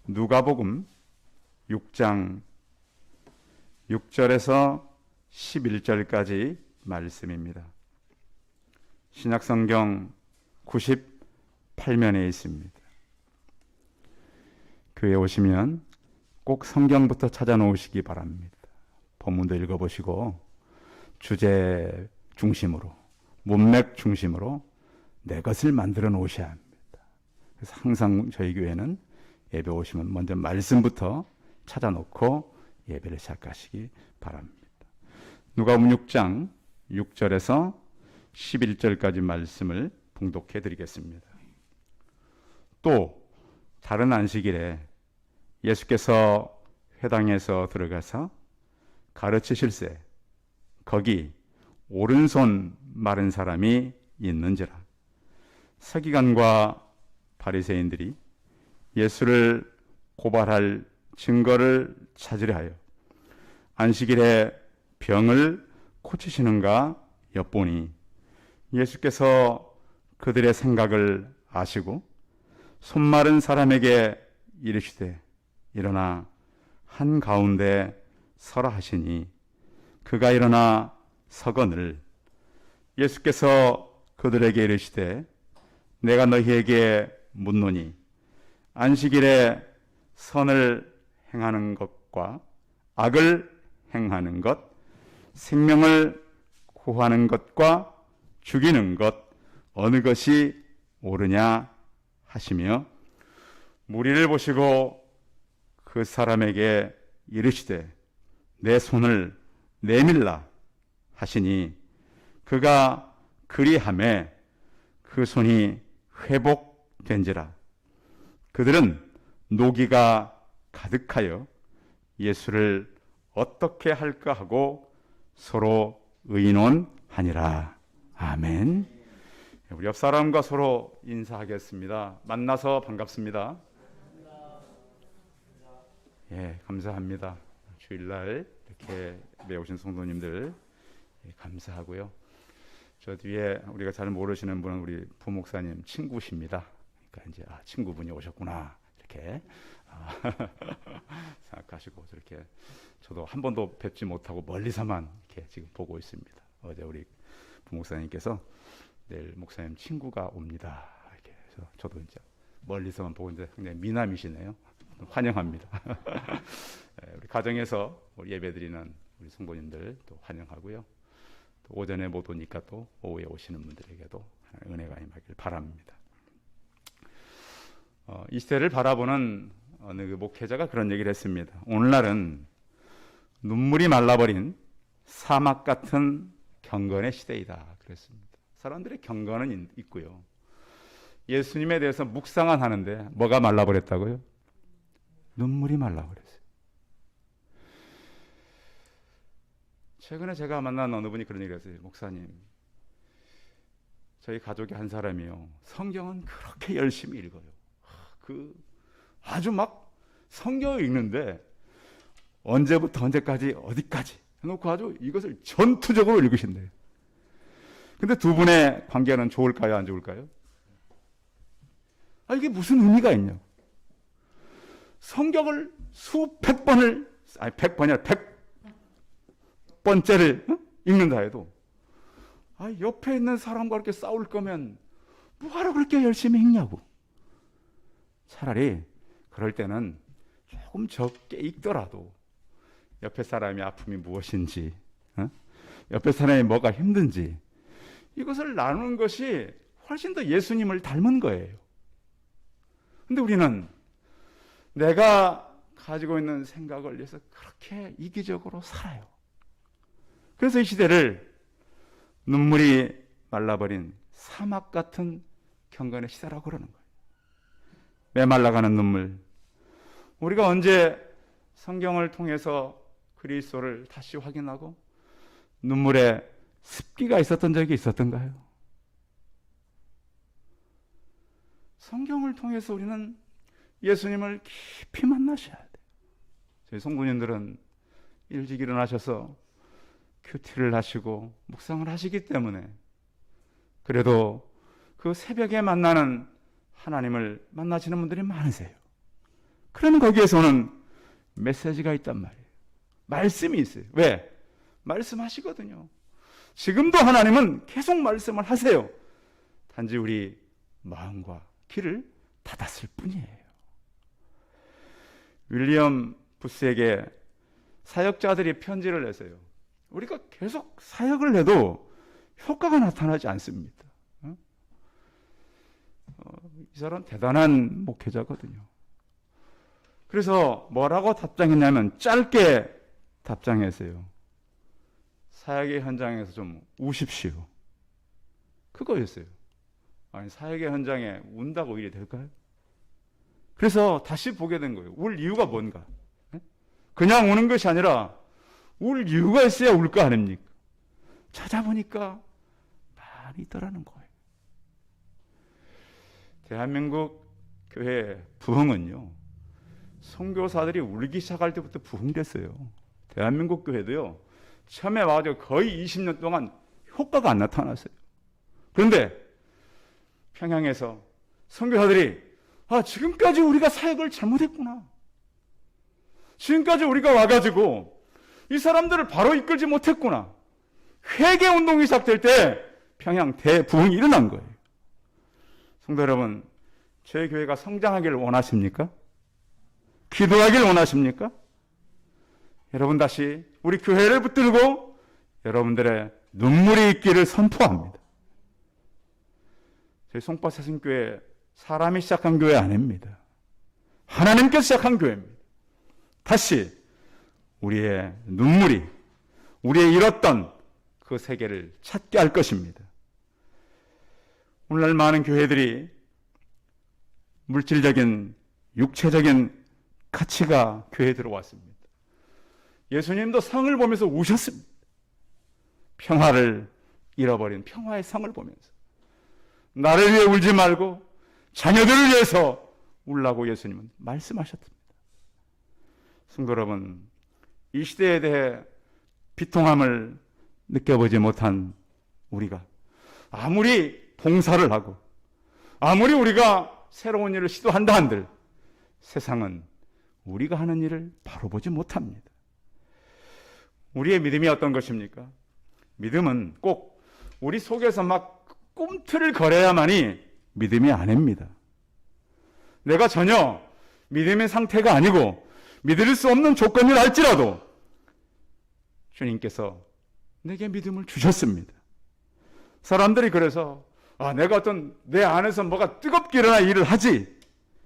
누가복음 6장 6절에서 11절까지 말씀입니다. 신약성경 98면에 있습니다. 교회에 오시면 꼭 성경부터 찾아놓으시기 바랍니다. 본문도 읽어보시고 주제 중심으로, 문맥 중심으로 내 것을 만들어 놓으셔야 합니다. 그래서 항상 저희 교회는 예배 오시면 먼저 말씀부터 찾아놓고 예배를 시작하시기 바랍니다. 누가복음 6장 6절에서 11절까지 말씀을 봉독해 드리겠습니다. 또 다른 안식일에 예수께서 회당에서 들어가서 가르치실세 거기 오른손 마른 사람이 있는지라. 서기관과 바리새인들이 예수를 고발할 증거를 찾으려 하여 안식일에 병을 고치시는가 엿보니 예수께서 그들의 생각을 아시고 손 마른 사람에게 이르시되 일어나 한가운데 서라 하시니 그가 일어나 서거늘 예수께서 그들에게 이르시되 내가 너희에게 묻노니 안식일에 선을 행하는 것과 악을 행하는 것, 생명을 구하는 것과 죽이는 것 어느 것이 옳으냐 하시며 무리를 보시고 그 사람에게 이르시되 내 손을 내밀라 하시니 그가 그리하매 그 손이 회복된지라. 그들은 노기가 가득하여 예수를 어떻게 할까 하고 서로 의논하니라. 아멘. 우리 옆 사람과 서로 인사하겠습니다. 만나서 반갑습니다. 예, 감사합니다. 주일날 이렇게 배우신 성도님들 감사하고요. 저 뒤에 우리가 잘 모르시는 분은 우리 부목사님 친구십니다. 그러니까 이제 친구분이 오셨구나 이렇게 생각하시고 저렇게 저도 한 번도 뵙지 못하고 멀리서만 이렇게 지금 보고 있습니다. 어제 우리 부목사님께서 내일 목사님 친구가 옵니다. 이렇게 해서 저도 이제 멀리서만 보고 있는데 굉장히 미남이시네요. 환영합니다. 우리 가정에서 우리 예배드리는 우리 성도님들 또 환영하고요. 또 오전에 못 오니까 또 오후에 오시는 분들에게도 은혜가 임하길 바랍니다. 이 시대를 바라보는 어느 그 목회자가 그런 얘기를 했습니다. 오늘날은 눈물이 말라버린 사막 같은 경건의 시대이다 그랬습니다. 사람들의 경건은 있고요. 예수님에 대해서 묵상은 하는데 뭐가 말라버렸다고요? 눈물이 말라버렸어요. 최근에 제가 만난 어느 분이 그런 얘기를 했어요. 목사님, 저희 가족의 한 사람이요, 성경은 그렇게 열심히 읽어요. 아주 막 성경을 읽는데 언제부터 언제까지 어디까지 해놓고 아주 이것을 전투적으로 읽으신대요. 근데 두 분의 관계는 좋을까요, 안 좋을까요? 이게 무슨 의미가 있냐고. 성경을 수백 번을, 아니 100번이 아니라 100번째를 읽는다 해도 옆에 있는 사람과 이렇게 싸울 거면 뭐하러 그렇게 열심히 읽냐고. 차라리 그럴 때는 조금 적게 읽더라도 옆에 사람의 아픔이 무엇인지, 옆에 사람이 뭐가 힘든지 이것을 나누는 것이 훨씬 더 예수님을 닮은 거예요. 근데 우리는 내가 가지고 있는 생각을 위해서 그렇게 이기적으로 살아요. 그래서 이 시대를 눈물이 말라버린 사막 같은 경건의 시대라고 그러는 거예요. 메말라가는 눈물. 우리가 언제 성경을 통해서 그리스도를 다시 확인하고 눈물에 습기가 있었던 적이 있었던가요? 성경을 통해서 우리는 예수님을 깊이 만나셔야 돼요. 저희 성도님들은 일찍 일어나셔서 큐티를 하시고 묵상을 하시기 때문에 그래도 그 새벽에 만나는 하나님을 만나시는 분들이 많으세요. 그러면 거기에서는 메시지가 있단 말이에요. 말씀이 있어요. 왜? 말씀하시거든요. 지금도 하나님은 계속 말씀을 하세요. 단지 우리 마음과 귀를 닫았을 뿐이에요. 윌리엄 부스에게 사역자들이 편지를 냈어요. 우리가 계속 사역을 해도 효과가 나타나지 않습니다. 이 사람은 대단한 목회자거든요. 그래서 뭐라고 답장했냐면 짧게 답장했어요. 사역의 현장에서 좀 우십시오. 그거였어요. 아니, 사역의 현장에 운다고 일이 될까요? 그래서 다시 보게 된 거예요. 울 이유가 뭔가? 그냥 우는 것이 아니라 울 이유가 있어야 울 거 아닙니까? 찾아보니까 많이 있더라는 거예요. 대한민국 교회 부흥은요, 선교사들이 울기 시작할 때부터 부흥됐어요. 대한민국 교회도요, 처음에 와가지고 거의 20년 동안 효과가 안 나타났어요. 그런데 평양에서 선교사들이 지금까지 우리가 사역을 잘못했구나. 지금까지 우리가 와가지고 이 사람들을 바로 이끌지 못했구나. 회개 운동이 시작될 때 평양 대부흥이 일어난 거예요. 성도 여러분, 저희 교회가 성장하기를 원하십니까? 기도하기를 원하십니까? 여러분 다시 우리 교회를 붙들고 여러분들의 눈물이 있기를 선포합니다. 저희 송파 새신교회 사람이 시작한 교회 아닙니다. 하나님께서 시작한 교회입니다. 다시 우리의 눈물이 우리의 잃었던 그 세계를 찾게 할 것입니다. 오늘날 많은 교회들이 물질적인 육체적인 가치가 교회에 들어왔습니다. 예수님도 성을 보면서 우셨습니다. 평화를 잃어버린 평화의 성을 보면서 나를 위해 울지 말고 자녀들을 위해서 울라고 예수님은 말씀하셨습니다. 성도 여러분, 이 시대에 대해 비통함을 느껴보지 못한 우리가 아무리 봉사를 하고 아무리 우리가 새로운 일을 시도한다 한들 세상은 우리가 하는 일을 바로 보지 못합니다. 우리의 믿음이 어떤 것입니까? 믿음은 꼭 우리 속에서 막 꿈틀을 거려야만이 믿음이 아닙니다. 내가 전혀 믿음의 상태가 아니고 믿을 수 없는 조건을 할지라도 주님께서 내게 믿음을 주셨습니다. 사람들이 그래서 내가 어떤 내 안에서 뭐가 뜨겁게 일어나 일을 하지.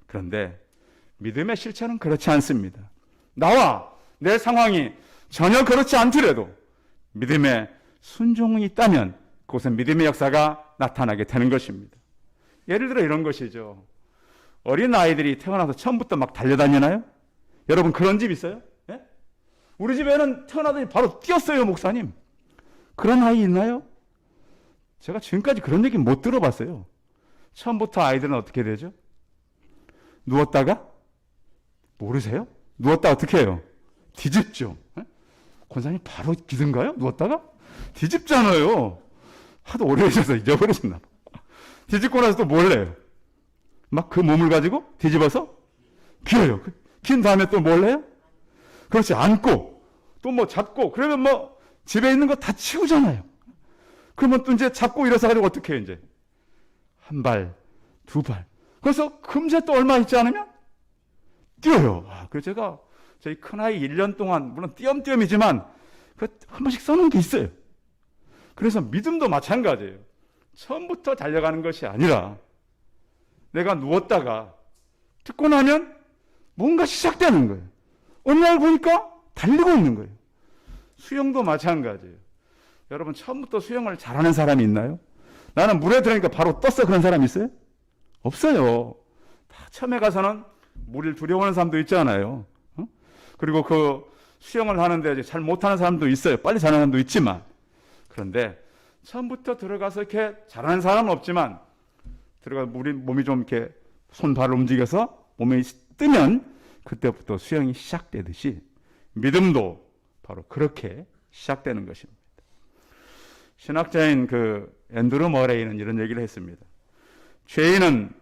그런데 믿음의 실체는 그렇지 않습니다. 나와 내 상황이 전혀 그렇지 않더라도 믿음의 순종이 있다면 그곳에 믿음의 역사가 나타나게 되는 것입니다. 예를 들어 이런 것이죠. 어린 아이들이 태어나서 처음부터 막 달려다니나요? 여러분 그런 집 있어요? 예? 우리 집에는 태어나더니 바로 뛰었어요, 목사님. 그런 아이 있나요? 제가 지금까지 그런 얘기 못 들어봤어요. 처음부터 아이들은 어떻게 되죠? 누웠다가? 모르세요? 누웠다 어떻게 해요? 뒤집죠. 예? 권사님 바로 기든가요? 누웠다가? 뒤집잖아요. 하도 오래 계셔서 잊어버리셨나 봐. 뒤집고 나서 또 뭘 해요? 막 그 몸을 가지고 뒤집어서 기어요. 긴 다음에 또 뭘 해요? 그렇지, 안고 또 뭐 잡고 그러면 뭐 집에 있는 거 다 치우잖아요. 그러면 또 이제 잡고 일어서 가지고 어떻게 해요? 이제 한 발, 두 발. 그래서 금세 또 얼마 있지 않으면 뛰어요. 그래서 제가 저희 큰아이 1년 동안 물론 띄엄띄엄이지만 한 번씩 써놓은 게 있어요. 그래서 믿음도 마찬가지예요. 처음부터 달려가는 것이 아니라 내가 누웠다가 듣고 나면 뭔가 시작되는 거예요. 어느 날 보니까 달리고 있는 거예요. 수영도 마찬가지예요. 여러분 처음부터 수영을 잘하는 사람이 있나요? 나는 물에 들어가니까 바로 떴어 그런 사람 있어요? 없어요. 다 처음에 가서는 물을 두려워하는 사람도 있잖아요. 그리고 그 수영을 하는데 잘 못하는 사람도 있어요. 빨리 잘하는 사람도 있지만. 그런데 처음부터 들어가서 이렇게 잘하는 사람은 없지만 들어가 몸이 좀 이렇게 손발을 움직여서 몸이 뜨면 그때부터 수영이 시작되듯이 믿음도 바로 그렇게 시작되는 것입니다. 신학자인 그 앤드루 머레이는 이런 얘기를 했습니다. 죄인은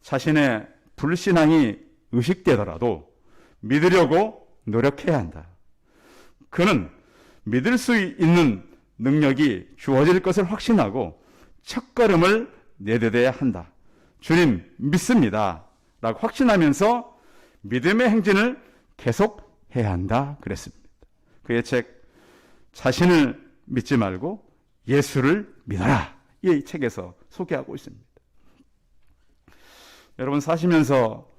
자신의 불신앙이 의식되더라도 믿으려고 노력해야 한다. 그는 믿을 수 있는 능력이 주어질 것을 확신하고 첫걸음을 내딛어야 한다. 주님 믿습니다 라고 확신하면서 믿음의 행진을 계속해야 한다 그랬습니다. 그의 책 자신을 믿지 말고 예수를 믿어라, 이 책에서 소개하고 있습니다. 여러분 사시면서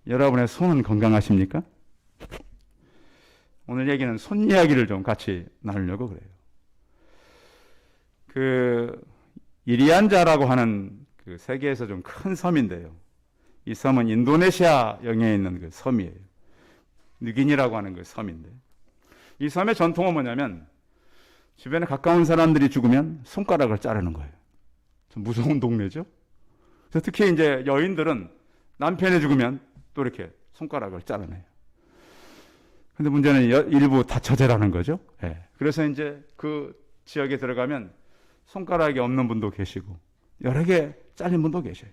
여러분의 손은 건강하십니까? 오늘 얘기는 손 이야기를 좀 같이 나누려고 그래요. 그 이리안자라고 하는 그 세계에서 좀 큰 섬인데요. 이 섬은 인도네시아 영해에 있는 그 섬이에요. 느기니라고 하는 그 섬인데, 이 섬의 전통은 뭐냐면 주변에 가까운 사람들이 죽으면 손가락을 자르는 거예요. 좀 무서운 동네죠. 그래서 특히 이제 여인들은 남편이 죽으면 또 이렇게 손가락을 자르네요. 근데 문제는 일부 다처제라는 거죠. 네. 그래서 이제 그 지역에 들어가면 손가락이 없는 분도 계시고 여러 개 잘린 분도 계셔요.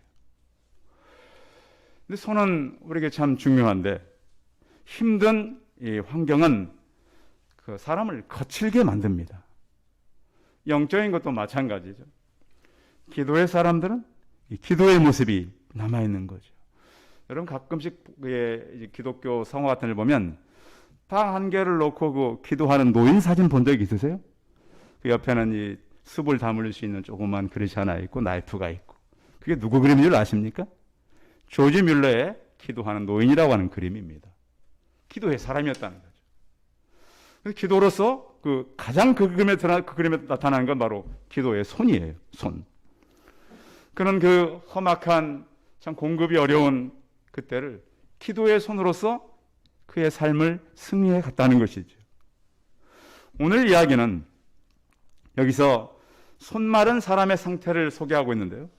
근데 손은 우리에게 참 중요한데, 힘든 이 환경은 그 사람을 거칠게 만듭니다. 영적인 것도 마찬가지죠. 기도의 사람들은 이 기도의 모습이 남아있는 거죠. 여러분 가끔씩 기독교 성화 같은 걸 보면 방 한 개를 놓고 그 기도하는 노인 사진 본 적 있으세요? 그 옆에는 이 습을 다물 수 있는 조그만 그릇이 하나 있고 나이프가 있고, 그게 누구 그림인 줄 아십니까? 조지 뮬러의 기도하는 노인이라고 하는 그림입니다. 기도의 사람이었다는 거죠. 기도로서 가장 그 그림에 나타나는 건 바로 기도의 손이에요. 손. 그는 그 험악한 참 공급이 어려운 그때를 기도의 손으로서 그의 삶을 승리해 갔다는 것이죠. 오늘 이야기는 여기서 손 마른 사람의 상태를 소개하고 있는데요.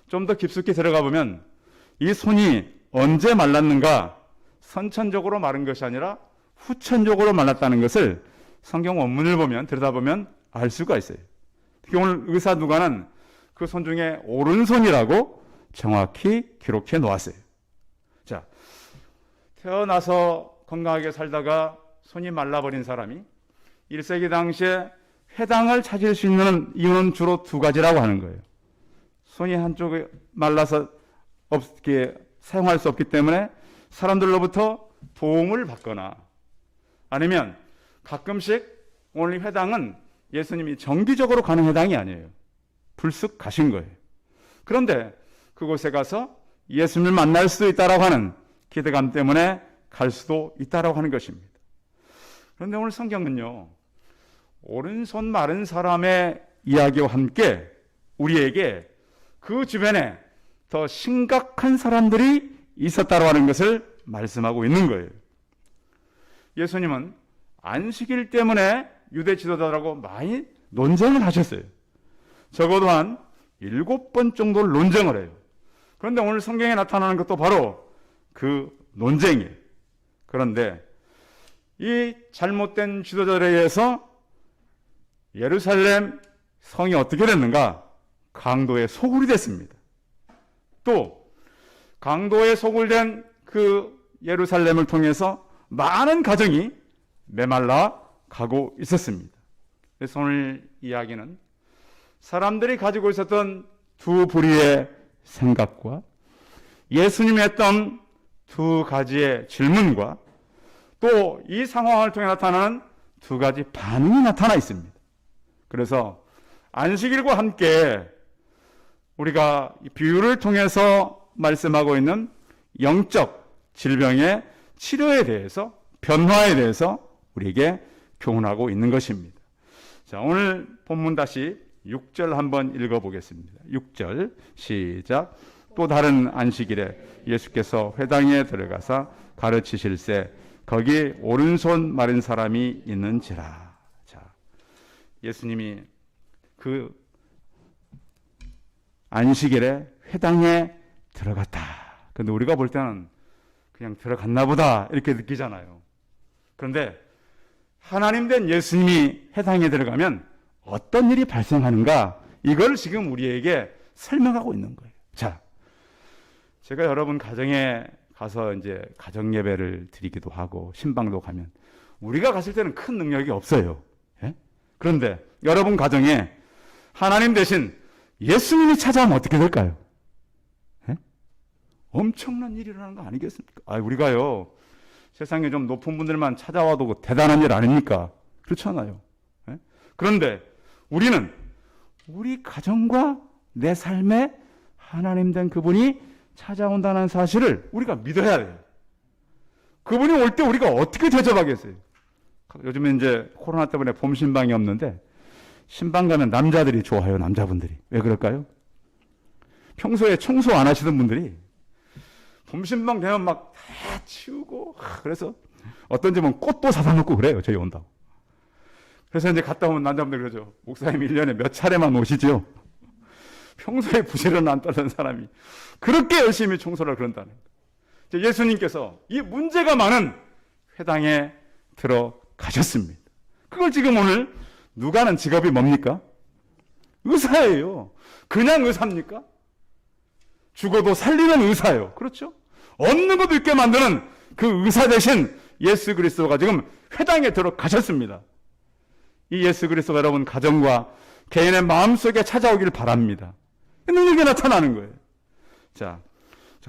좀 더 깊숙이 들어가 보면 이 손이 언제 말랐는가, 선천적으로 마른 것이 아니라 후천적으로 말랐다는 것을 성경 원문을 보면, 들여다보면 알 수가 있어요. 특히 오늘 의사 누가는 그 손 중에 오른손이라고 정확히 기록해 놓았어요. 자, 태어나서 건강하게 살다가 손이 말라버린 사람이 1세기 당시에 회당을 찾을 수 있는 이유는 주로 두 가지라고 하는 거예요. 손이 한쪽에 말라서 사용할 수 없기 때문에 사람들로부터 도움을 받거나, 아니면 가끔씩 오늘 회당은 예수님이 정기적으로 가는 회당이 아니에요. 불쑥 가신 거예요. 그런데 그곳에 가서 예수님을 만날 수도 있다라고 하는 기대감 때문에 갈 수도 있다라고 하는 것입니다. 그런데 오늘 성경은요, 오른손 마른 사람의 이야기와 함께 우리에게 그 주변에 더 심각한 사람들이 있었다고 하는 것을 말씀하고 있는 거예요. 예수님은 안식일 때문에 유대 지도자들하고 많이 논쟁을 하셨어요. 적어도 한 7번 정도를 논쟁을 해요. 그런데 오늘 성경에 나타나는 것도 바로 그 논쟁이에요. 그런데 이 잘못된 지도자들에 의해서 예루살렘 성이 어떻게 됐는가? 강도의 소굴이 됐습니다. 또 강도의 소굴된 그 예루살렘을 통해서 많은 가정이 메말라 가고 있었습니다. 그래서 오늘 이야기는 사람들이 가지고 있었던 두 부류의 생각과 예수님이 했던 두 가지의 질문과 또 이 상황을 통해 나타나는 두 가지 반응이 나타나 있습니다. 그래서 안식일과 함께 우리가 비유를 통해서 말씀하고 있는 영적 질병의 치료에 대해서, 변화에 대해서 우리에게 교훈하고 있는 것입니다. 자, 오늘 본문 다시 6절 한번 읽어보겠습니다. 6절 시작. 또 다른 안식일에 예수께서 회당에 들어가사 가르치실세 거기 오른손 마른 사람이 있는지라. 자, 예수님이 그 안식일에 회당에 들어갔다. 근데 우리가 볼 때는 그냥 들어갔나 보다 이렇게 느끼잖아요. 그런데 하나님 된 예수님이 회당에 들어가면 어떤 일이 발생하는가, 이걸 지금 우리에게 설명하고 있는 거예요. 자, 제가 여러분 가정에 가서 이제 가정 예배를 드리기도 하고 신방도 가면 우리가 갔을 때는 큰 능력이 없어요. 예? 그런데 여러분 가정에 하나님 대신 예수님이 찾아오면 어떻게 될까요? 예? 엄청난 일이 일어나는 거 아니겠습니까? 우리가요 세상에 좀 높은 분들만 찾아와도 대단한 일 아닙니까? 그렇잖아요. 예? 그런데 우리는 우리 가정과 내 삶에 하나님 된 그분이 찾아온다는 사실을 우리가 믿어야 돼요. 그분이 올 때 우리가 어떻게 대접하겠어요? 요즘에 이제 코로나 때문에 봄 신방이 없는데 신방 가면 남자들이 좋아요. 남자분들이. 왜 그럴까요? 평소에 청소 안 하시던 분들이 봄 신방 되면 막 다 치우고 그래서 어떤 집은 꽃도 사다 놓고 그래요. 저희 온다고. 그래서 이제 갔다 오면 남자분들 그러죠. 목사님 1년에 몇 차례만 오시죠? 평소에 부지런히 안 따르는 사람이 그렇게 열심히 청소를 그런다는 거예요. 예수님께서 이 문제가 많은 회당에 들어가셨습니다. 그걸 지금 오늘 누가 하는 직업이 뭡니까? 의사예요. 그냥 의사입니까? 죽어도 살리는 의사예요. 그렇죠? 없는 것도 있게 만드는 그 의사 대신 예수 그리스도가 지금 회당에 들어가셨습니다. 이 예수 그리스도가 여러분 가정과 개인의 마음속에 찾아오기를 바랍니다. 능력이 나타나는 거예요. 자,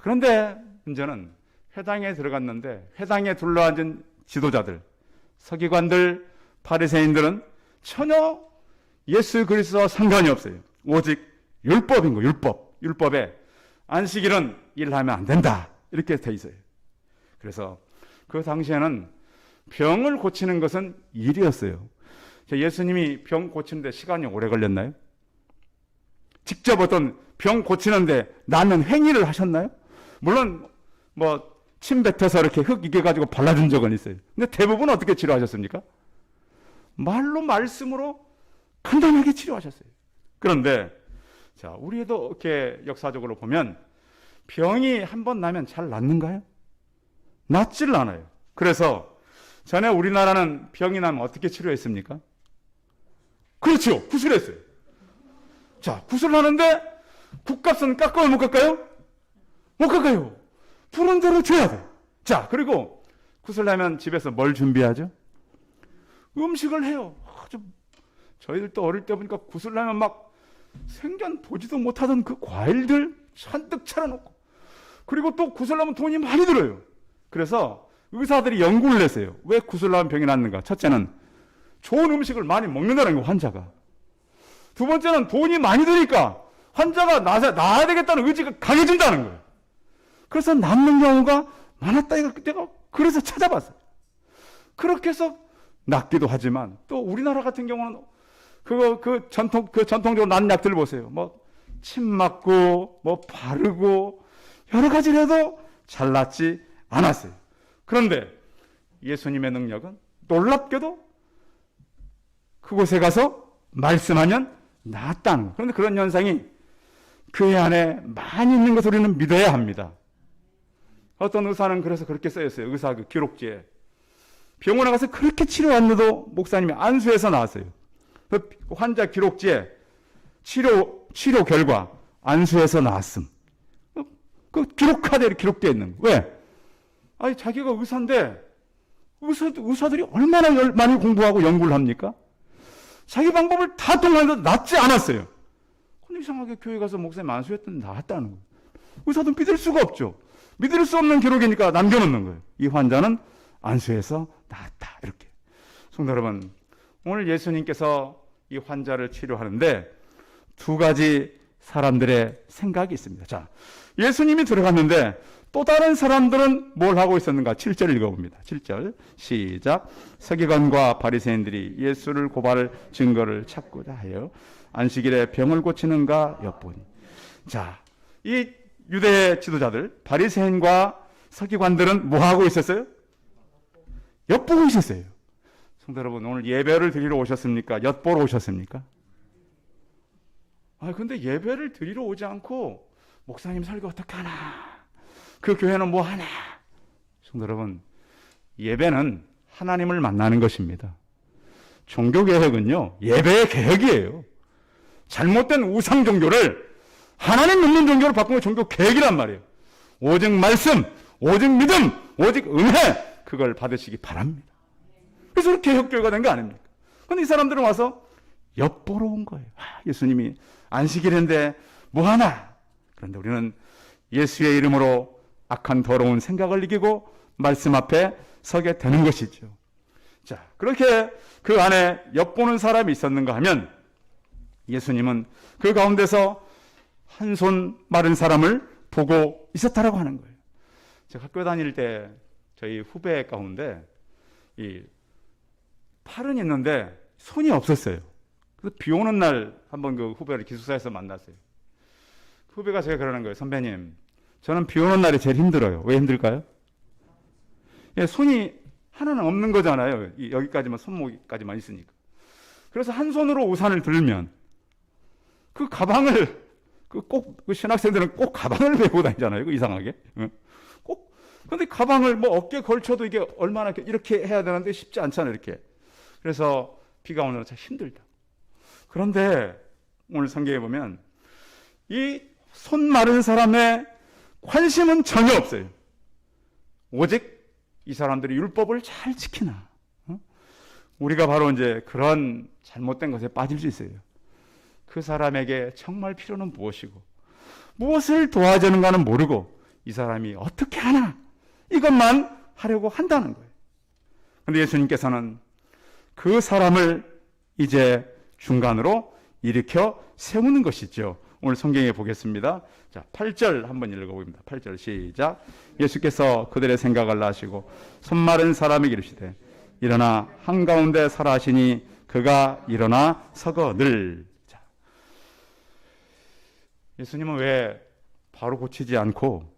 그런데 문제는 회당에 들어갔는데 회당에 둘러앉은 지도자들, 서기관들, 바리새인들은 전혀 예수 그리스도와 상관이 없어요. 오직 율법인 거예요. 율법에 안식일은 일하면 안 된다. 이렇게 돼 있어요. 그래서 그 당시에는 병을 고치는 것은 일이었어요. 예수님이 병 고치는데 시간이 오래 걸렸나요? 직접 어떤 병 고치는데 낫는 행위를 하셨나요? 물론 침 뱉어서 이렇게 흙 이겨가지고 발라준 적은 있어요. 근데 대부분 어떻게 치료하셨습니까? 말씀으로 간단하게 치료하셨어요. 그런데 자, 우리도 이렇게 역사적으로 보면 병이 한 번 나면 잘 낫는가요? 낫지를 않아요. 그래서 전에 우리나라는 병이 나면 어떻게 치료했습니까? 그렇죠. 구슬했어요. 자, 구슬하는데 국값은 깎아요, 못 깎아요? 못 깎아요. 부른 대로 줘야 돼. 자, 그리고 구슬하면 집에서 뭘 준비하죠? 음식을 해요. 저희들도 어릴 때 보니까 구슬하면 막 생전 보지도 못하던 그 과일들 잔뜩 차려놓고 그리고 또 구슬하면 돈이 많이 들어요. 그래서 의사들이 연구를 했어요. 왜 구슬하면 병이 낫는가? 첫째는 좋은 음식을 많이 먹는다는 거예요, 환자가. 두 번째는 돈이 많이 드니까 환자가 나아야 되겠다는 의지가 강해진다는 거예요. 그래서 낫는 경우가 많았다. 내가 그래서 찾아봤어요. 그렇게 해서 낫기도 하지만 또 우리나라 같은 경우는 전통적으로 낫는 약들을 보세요. 침 맞고, 바르고, 여러 가지를 해도 잘 낫지 않았어요. 그런데 예수님의 능력은 놀랍게도 그곳에 가서 말씀하면 낫다는 거예요. 그런데 그런 현상이 교회 안에 많이 있는 것을 우리는 믿어야 합니다. 어떤 의사는 그래서 그렇게 써있어요. 의사 그 기록지에. 병원에 가서 그렇게 치료했는데도 목사님이 안수해서 나왔어요. 그 환자 기록지에 치료 결과 안수해서 나왔음. 그 기록카드에 기록되어 있는 거예요. 왜? 자기가 의사인데 의사들이 얼마나 많이 공부하고 연구를 합니까? 자기 방법을 다 통과해도 낫지 않았어요. 근데 이상하게 교회 가서 목사님 안수했더니 나았다는 거예요. 의사도 믿을 수가 없죠. 믿을 수 없는 기록이니까 남겨놓는 거예요. 이 환자는 안수해서 나았다. 이렇게. 성도 여러분, 오늘 예수님께서 이 환자를 치료하는데 두 가지 사람들의 생각이 있습니다. 자, 예수님이 들어갔는데 또 다른 사람들은 뭘 하고 있었는가? 7절 읽어봅니다. 7절 시작. 서기관과 바리새인들이 예수를 고발할 증거를 찾고자 하여 안식일에 병을 고치는가 엿보니. 자, 이 유대 지도자들 바리새인과 서기관들은 뭐 하고 있었어요? 엿보고 있었어요. 성도 여러분, 오늘 예배를 드리러 오셨습니까? 엿보러 오셨습니까? 근데 예배를 드리러 오지 않고 목사님 설교 어떻게 하나? 그 교회는 뭐 하나? 성도 여러분, 예배는 하나님을 만나는 것입니다. 종교개혁은요, 예배의 개혁이에요. 잘못된 우상 종교를 하나님 믿는 종교로 바꾸는 종교개혁이란 말이에요. 오직 말씀, 오직 믿음, 오직 은혜, 그걸 받으시기 바랍니다. 그래서 그렇게 개혁교회가 된 거 아닙니까? 근데 이 사람들은 와서 엿보러 온 거예요. 예수님이 안식일인데 뭐하나? 그런데 우리는 예수의 이름으로 악한 더러운 생각을 이기고 말씀 앞에 서게 되는 것이죠. 자, 그렇게 그 안에 엿보는 사람이 있었는가 하면 예수님은 그 가운데서 한 손 마른 사람을 보고 있었다라고 하는 거예요. 제가 학교 다닐 때 저희 후배 가운데 이 팔은 있는데 손이 없었어요. 그래서 비 오는 날 한번 그 후배를 기숙사에서 만났어요. 그 후배가 제가 그러는 거예요. 선배님, 저는 비 오는 날이 제일 힘들어요. 왜 힘들까요? 예, 손이 하나는 없는 거잖아요. 여기까지만, 손목까지만 있으니까. 그래서 한 손으로 우산을 들면 그 가방을 그 신학생들은 꼭 가방을 메고 다니잖아요. 이상하게. 꼭. 근데 가방을 뭐 어깨에 걸쳐도 이게 얼마나 이렇게 해야 되는데 쉽지 않잖아요. 이렇게. 그래서 비가 오는 참 힘들다. 그런데 오늘 성경에 보면 이 손 마른 사람의 관심은 전혀 없어요. 오직 이 사람들이 율법을 잘 지키나. 우리가 바로 이제 그런 잘못된 것에 빠질 수 있어요. 그 사람에게 정말 필요는 무엇이고 무엇을 도와주는가는 모르고 이 사람이 어떻게 하나 이것만 하려고 한다는 거예요. 그런데 예수님께서는 그 사람을 이제 중간으로 일으켜 세우는 것이죠. 오늘 성경에 보겠습니다. 자, 8절 한번 읽어봅니다. 8절 시작. 예수께서 그들의 생각을 아시고 손 마른 사람에게 이르시되 일어나 한가운데 서라 하시니 그가 일어나 서거늘. 자, 예수님은 왜 바로 고치지 않고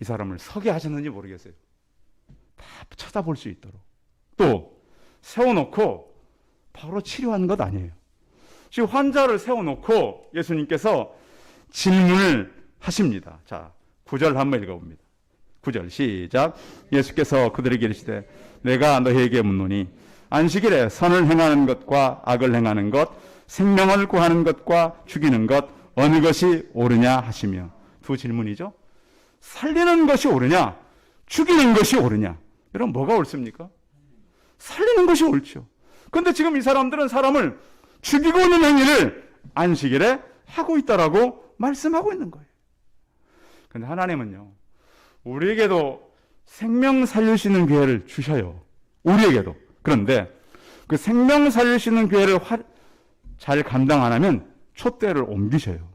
이 사람을 서게 하셨는지 모르겠어요. 다 쳐다볼 수 있도록. 또 세워놓고 바로 치료하는 것 아니에요. 지금 환자를 세워놓고 예수님께서 질문을 하십니다. 자, 9절 한번 읽어봅니다. 9절 시작. 예수께서 그들에게 이르시되 내가 너희에게 묻노니 안식일에 선을 행하는 것과 악을 행하는 것, 생명을 구하는 것과 죽이는 것 어느 것이 옳으냐 하시며. 두 질문이죠. 살리는 것이 옳으냐, 죽이는 것이 옳으냐. 여러분 뭐가 옳습니까? 살리는 것이 옳죠. 그런데 지금 이 사람들은 사람을 죽이고 있는 행위를 안식일에 하고 있다라고 말씀하고 있는 거예요. 그런데 하나님은요, 우리에게도 생명 살릴 수 있는 기회를 주셔요. 우리에게도. 그런데 그 생명 살릴 수 있는 기회를 잘 감당 안 하면 촛대를 옮기셔요.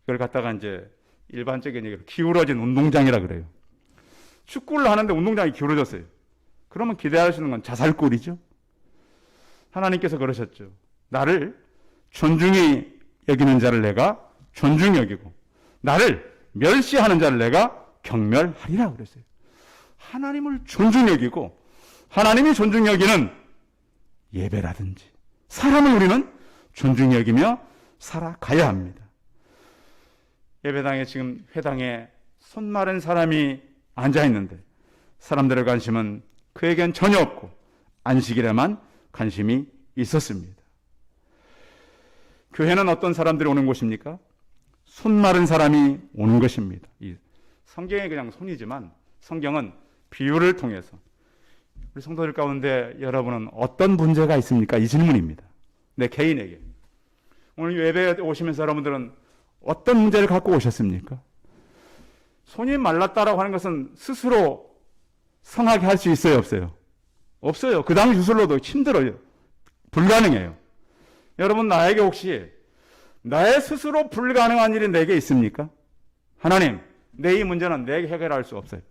그걸 갖다가 이제 일반적인 얘기로 기울어진 운동장이라 그래요. 축구를 하는데 운동장이 기울어졌어요. 그러면 기대할 수 있는 건 자살골이죠. 하나님께서 그러셨죠. 나를 존중히 여기는 자를 내가 존중히 여기고 나를 멸시하는 자를 내가 경멸하리라 그랬어요. 하나님을 존중히 여기고 하나님이 존중히 여기는 예배라든지 사람을 우리는 존중히 여기며 살아가야 합니다. 예배당에 지금 회당에 손 마른 사람이 앉아있는데 사람들의 관심은 그에겐 전혀 없고 안식일에만 관심이 있었습니다. 교회는 어떤 사람들이 오는 곳입니까? 손 마른 사람이 오는 것입니다. 이 성경에 그냥 손이지만 성경은 비유를 통해서 우리 성도들 가운데 여러분은 어떤 문제가 있습니까? 이 질문입니다. 내 개인에게. 오늘 예배에 오시면서 여러분들은 어떤 문제를 갖고 오셨습니까? 손이 말랐다라고 하는 것은 스스로 성하게 할 수 있어요, 없어요? 없어요. 그 당시 주술로도 힘들어요. 불가능해요. 여러분, 나에게 혹시 나의 스스로 불가능한 일이 내게 있습니까? 하나님, 내 이 문제는 내게 해결할 수 없어요.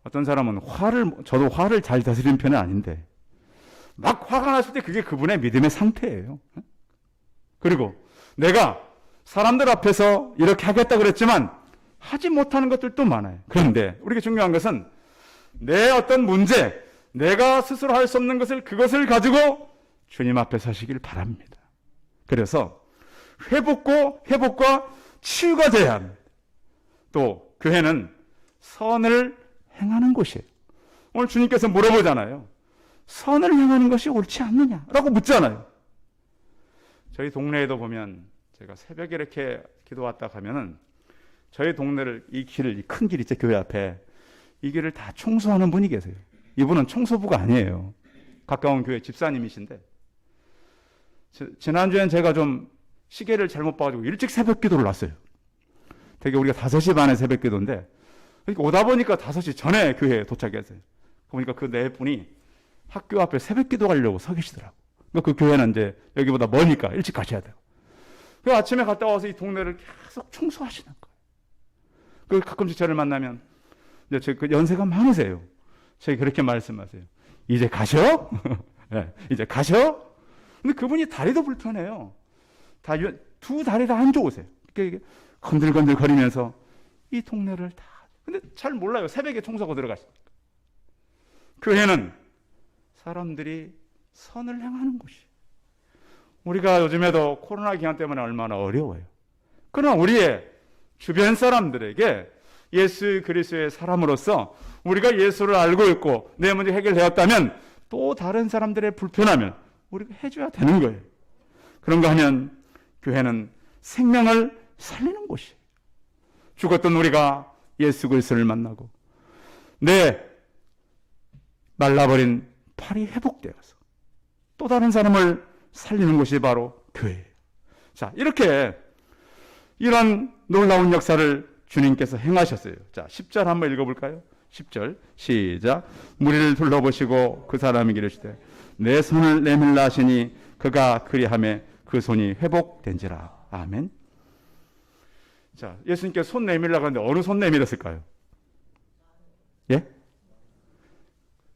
어떤 사람은 저도 화를 잘 다스리는 편은 아닌데 막 화가 났을 때 그게 그분의 믿음의 상태예요. 그리고 내가 사람들 앞에서 이렇게 하겠다 그랬지만 하지 못하는 것들도 많아요. 그런데 우리가 중요한 것은 내 어떤 문제, 내가 스스로 할 수 없는 것을 그것을 가지고 주님 앞에 서시길 바랍니다. 그래서 회복과 치유가 돼야 합니다. 또 교회는 선을 행하는 곳이에요. 오늘 주님께서 물어보잖아요. 선을 행하는 것이 옳지 않느냐라고 묻잖아요. 저희 동네에도 보면 제가 새벽에 이렇게 기도 왔다 가면은 저희 동네를 이 길을 이 큰 길 있죠 교회 앞에 이 길을 다 청소하는 분이 계세요. 이분은 청소부가 아니에요. 가까운 교회 집사님이신데 지난주엔 제가 좀 시계를 잘못 봐가지고 일찍 새벽 기도를 났어요. 되게 우리가 5시 반에 새벽 기도인데 오다 보니까 5시 전에 교회에 도착했어요. 보니까 그 네 분이 학교 앞에 새벽 기도 가려고 서 계시더라고. 그 교회는 이제 여기보다 머니까 일찍 가셔야 돼요. 그 아침에 갔다 와서 이 동네를 계속 청소하시는 거예요. 그 가끔씩 저를 만나면 이제 그 연세가 많으세요. 저희 그렇게 말씀하세요. 이제 가셔? 네, 이제 가셔? 근데 그분이 다리도 불편해요. 두 다리 다 안 좋으세요. 그러니까 건들건들 거리면서 이 동네를 다. 근데 잘 몰라요. 새벽에 청소하고 들어가시니까. 교회는 사람들이 선을 행하는 곳이에요. 우리가 요즘에도 코로나 기간 때문에 얼마나 어려워요. 그러나 우리의 주변 사람들에게 예수 그리스도의 사람으로서 우리가 예수를 알고 있고 내 문제 해결되었다면 또 다른 사람들의 불편하면 우리가 해줘야 되는 거예요. 그런가 하면 교회는 생명을 살리는 곳이에요. 죽었던 우리가 예수 그리스도를 만나고 내 말라버린 팔이 회복되어서 또 다른 사람을 살리는 곳이 바로 교회예요. 자, 이렇게 이런 놀라운 역사를 주님께서 행하셨어요. 자, 10절 한번 읽어볼까요? 10절 시작. 무리를 둘러보시고 그 사람에게 이르시되 내 손을 내밀라 하시니 그가 그리하매 그 손이 회복된지라. 아멘. 자, 예수님께 손 내밀라고 하는데 어느 손 내밀었을까요? 예?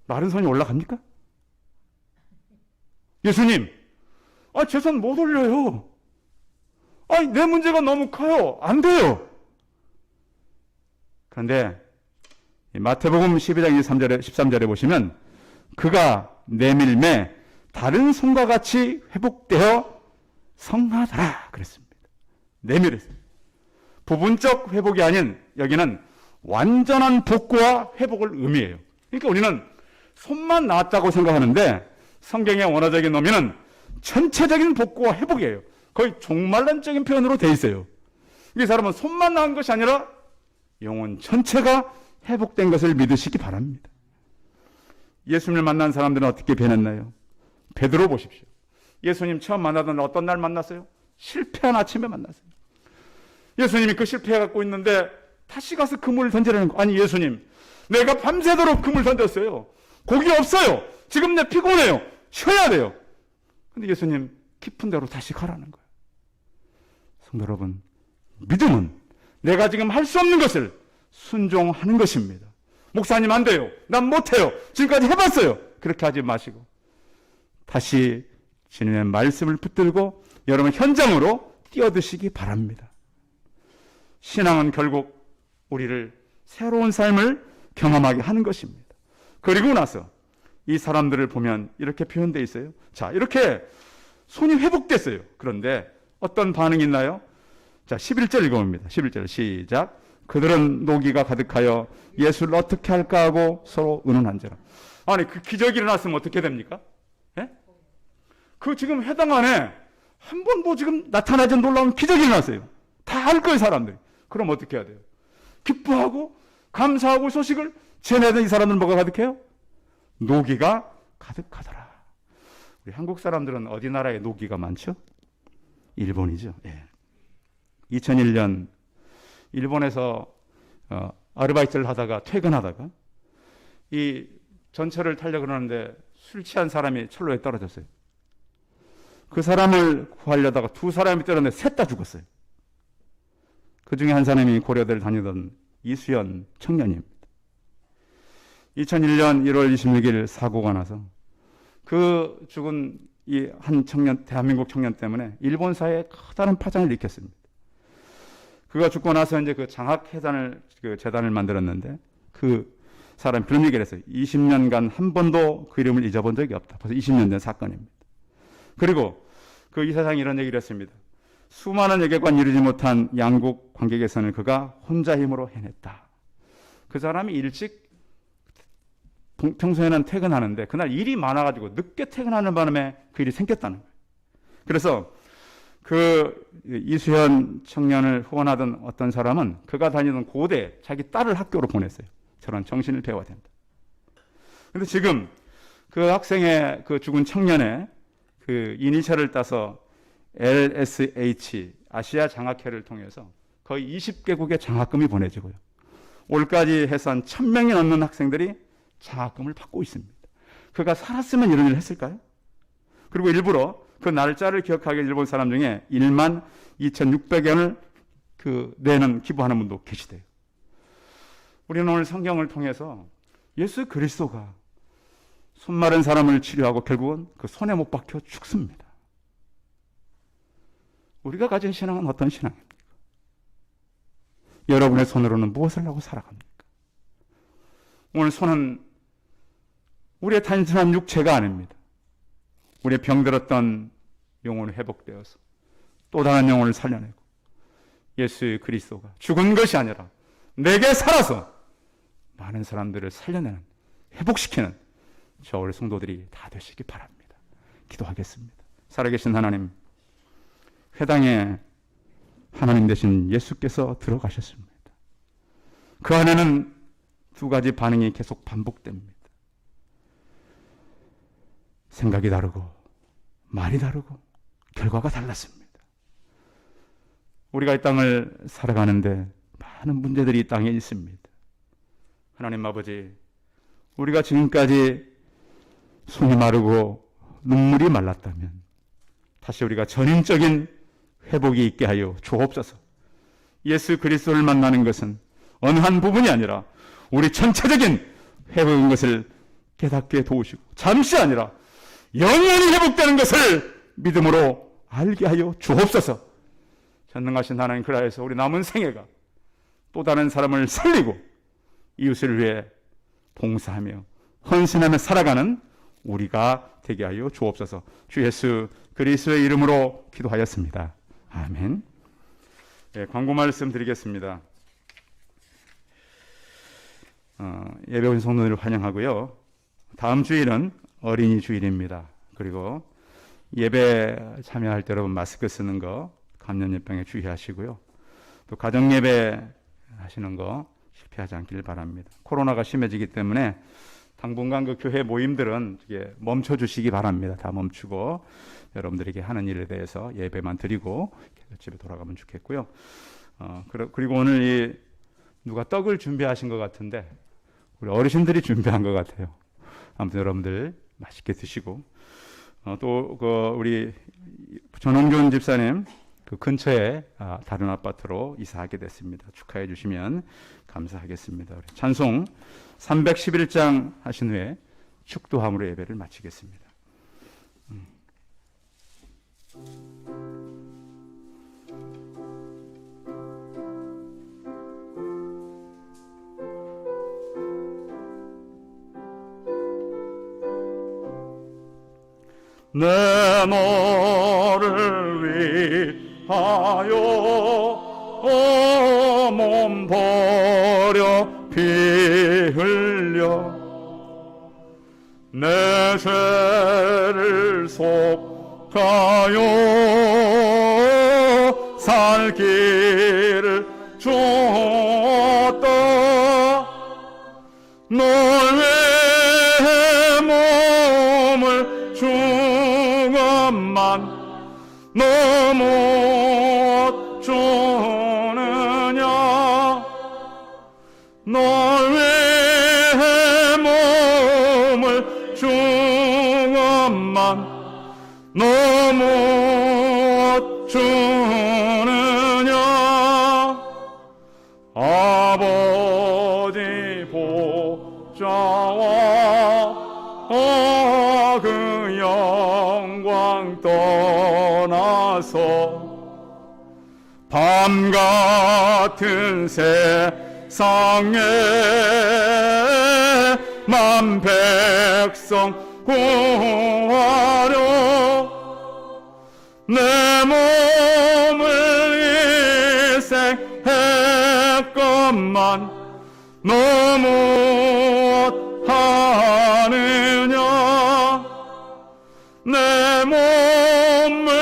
마른 손이 올라갑니까? 예수님, 제 손 못 올려요. 내 문제가 너무 커요. 안 돼요. 그런데 마태복음 12장 13절에 보시면 그가 내밀매 다른 손과 같이 회복되어 성하더라 그랬습니다. 내밀었습니다. 부분적 회복이 아닌 여기는 완전한 복구와 회복을 의미해요. 그러니까 우리는 손만 나았다고 생각하는데 성경의 원어적인 의미는 전체적인 복구와 회복이에요. 거의 종말론적인 표현으로 돼 있어요. 이 사람은 손만 나은 것이 아니라 영혼 전체가 회복된 것을 믿으시기 바랍니다. 예수님을 만난 사람들은 어떻게 변했나요? 베드로 보십시오. 예수님 처음 만나던 어떤 날 만났어요? 실패한 아침에 만났어요. 예수님이 그 실패해 갖고 있는데 다시 가서 그물을 던지라는 거. 아니 예수님, 내가 밤새도록 그물 던졌어요. 고기 없어요. 지금 내 피곤해요. 쉬어야 돼요. 근데 예수님 깊은 데로 다시 가라는 거예요. 성도 여러분, 믿음은 내가 지금 할 수 없는 것을 순종하는 것입니다. 목사님 안 돼요. 난 못해요. 지금까지 해봤어요. 그렇게 하지 마시고 다시 주님의 말씀을 붙들고 여러분 현장으로 뛰어드시기 바랍니다. 신앙은 결국 우리를 새로운 삶을 경험하게 하는 것입니다. 그리고 나서 이 사람들을 보면 이렇게 표현되어 있어요. 자, 이렇게 손이 회복됐어요. 그런데 어떤 반응이 있나요? 자, 11절 읽어봅니다. 11절 시작. 그들은 노기가 가득하여 예수를 어떻게 할까 하고 서로 의논한지라. 아니, 그 기적이 일어났으면 어떻게 됩니까? 예? 그 지금 해당 안에 한 번도 지금 나타나지 놀라운 기적이 일어났어요. 다 알 거예요, 사람들이. 그럼 어떻게 해야 돼요? 기뻐하고 감사하고 소식을 전해던 이 사람들은 뭐가 가득해요? 노기가 가득하더라. 우리 한국 사람들은 어디 나라에 노기가 많죠? 일본이죠. 예. 2001년 일본에서 아르바이트를 하다가 퇴근하다가 이 전철을 타려고 그러는데 술 취한 사람이 철로에 떨어졌어요. 그 사람을 구하려다가 두 사람이 떨어졌는데 셋 다 죽었어요. 그 중에 한 사람이 고려대를 다니던 이수연 청년입니다. 2001년 1월 26일 사고가 나서 그 죽은 이 한 청년, 대한민국 청년 때문에 일본 사회에 커다란 파장을 일으켰습니다. 그가 죽고 나서 이제 그 장학회단을, 그 재단을 만들었는데 그 사람이 그런 얘기를 했어요. 20년간 한 번도 그 이름을 잊어본 적이 없다. 벌써 20년 된 사건입니다. 그리고 그 이사장이 이런 얘기를 했습니다. 수많은 예계관 이루지 못한 양국 관계 개선을 그가 혼자 힘으로 해냈다. 그 사람이 일찍 평소에는 퇴근하는데 그날 일이 많아가지고 늦게 퇴근하는 바람에 그 일이 생겼다는 거예요. 그래서 그 이수현 청년을 후원하던 어떤 사람은 그가 다니던 고대 자기 딸을 학교로 보냈어요. 저런 정신을 배워야 된다. 그런데 지금 그 학생의 그 죽은 청년의 그 이니셜을 따서 LSH 아시아 장학회를 통해서 거의 20개국에 장학금이 보내지고요. 올까지 해서 한 1000명이 넘는 학생들이 장학금을 받고 있습니다. 그가 살았으면 이런 일을 했을까요? 그리고 일부러 그 날짜를 기억하게 일본 사람 중에 12,600원을 내는 기부하는 분도 계시대요. 우리는 오늘 성경을 통해서 예수 그리스도가 손 마른 사람을 치료하고 결국은 그 손에 못 박혀 죽습니다. 우리가 가진 신앙은 어떤 신앙입니까? 여러분의 손으로는 무엇을 하고 살아갑니까? 오늘 손은 우리의 단순한 육체가 아닙니다. 우리의 병들었던 영혼이 회복되어서 또 다른 영혼을 살려내고 예수 그리스도가 죽은 것이 아니라 내게 살아서 많은 사람들을 살려내는, 회복시키는 저 우리 성도들이 다 되시기 바랍니다. 기도하겠습니다. 살아계신 하나님, 회당에 하나님 되신 예수께서 들어가셨습니다. 그 안에는 두 가지 반응이 계속 반복됩니다. 생각이 다르고 말이 다르고 결과가 달랐습니다. 우리가 이 땅을 살아가는데 많은 문제들이 이 땅에 있습니다. 하나님 아버지, 우리가 지금까지 손이 마르고 눈물이 말랐다면 다시 우리가 전인적인 회복이 있게 하여 주옵소서. 예수 그리스도를 만나는 것은 어느 한 부분이 아니라 우리 전체적인 회복인 것을 깨닫게 도우시고 잠시 아니라 영원히 회복되는 것을 믿음으로 알게 하여 주옵소서. 전능하신 하나님, 그라에서 우리 남은 생애가 또 다른 사람을 살리고 이웃을 위해 봉사하며 헌신하며 살아가는 우리가 되게 하여 주옵소서. 주 예수 그리스도의 이름으로 기도하였습니다. 아멘. 네, 광고 말씀 드리겠습니다. 예배 오신 성도들을 환영하고요. 다음 주일은 어린이 주일입니다. 그리고 예배 참여할 때 여러분 마스크 쓰는 거, 감염 예방에 주의하시고요. 또 가정 예배 하시는 거 실패하지 않기를 바랍니다. 코로나가 심해지기 때문에 당분간 그 교회 모임들은 멈춰 주시기 바랍니다. 다 멈추고 여러분들에게 하는 일에 대해서 예배만 드리고 집에 돌아가면 좋겠고요. 그리고 오늘 누가 떡을 준비하신 것 같은데 우리 어르신들이 준비한 것 같아요. 아무튼 여러분들 맛있게 드시고 또 우리 전홍균 집사님 그 근처에 다른 아파트로 이사하게 됐습니다. 축하해 주시면 감사하겠습니다. 우리 찬송 311장 하신 후에 축도함으로 예배를 마치겠습니다. 내 너를 위하여 몸 버려 피 흘려 내 죄를 속하여 살 길을 주었다. 널 위해 몸을 주건만 너무 주느냐. 널 위해 몸을 주건만 너무 주느냐. 아버지 보좌와 그 영광 떠나서 밤 같은 세상에 만 백성 구하려 내 몸을 희생했건만 너무 하느냐. 내 몸을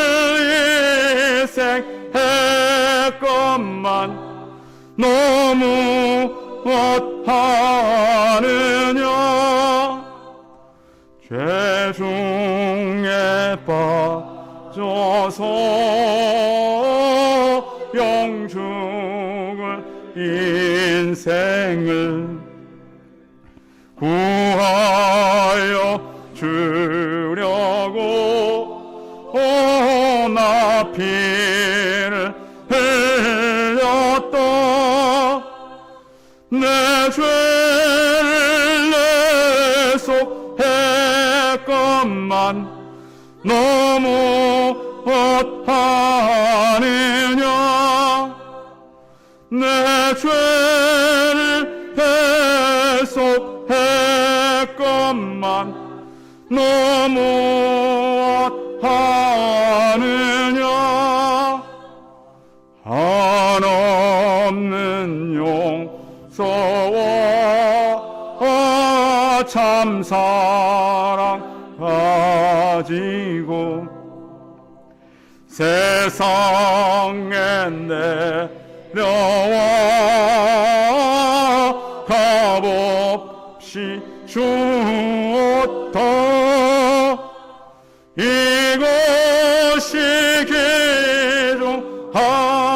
구하여 주려고 나 피를 흘렸다. 내 죄를 내속했건만 너무 어하느냐. 내 죄를 배속했건만 너무 어하느냐. 한없는 용서와 참사랑 가지고 세상에 내려와 값없이 주었다. 이것이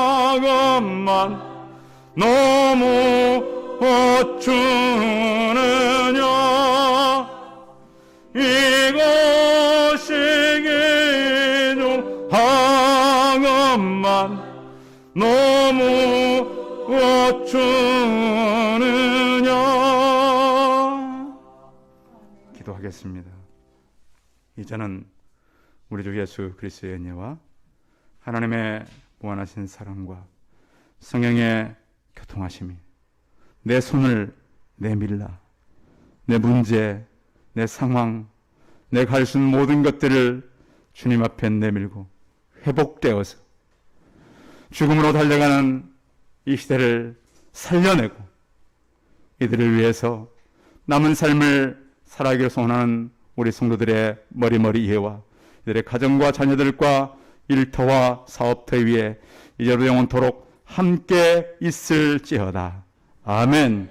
기중하건만 너무 어추느냐. 이것이 기중하건만 너무 어추느냐. 기도하겠습니다. 이제는 우리 주 예수 그리스도의 은혜와 하나님의 무한하신 사랑과 성령의 교통하심이 내 손을 내밀라, 내 문제, 내 상황, 내 갈 수 있는 모든 것들을 주님 앞에 내밀고 회복되어서 죽음으로 달려가는 이 시대를 살려내고 이들을 위해서 남은 삶을 살아가기를 소원하는 우리 성도들의 머리머리 이해와 이들의 가정과 자녀들과 일터와 사업터 위에 이제로 영원토록 함께 있을지어다. 아멘.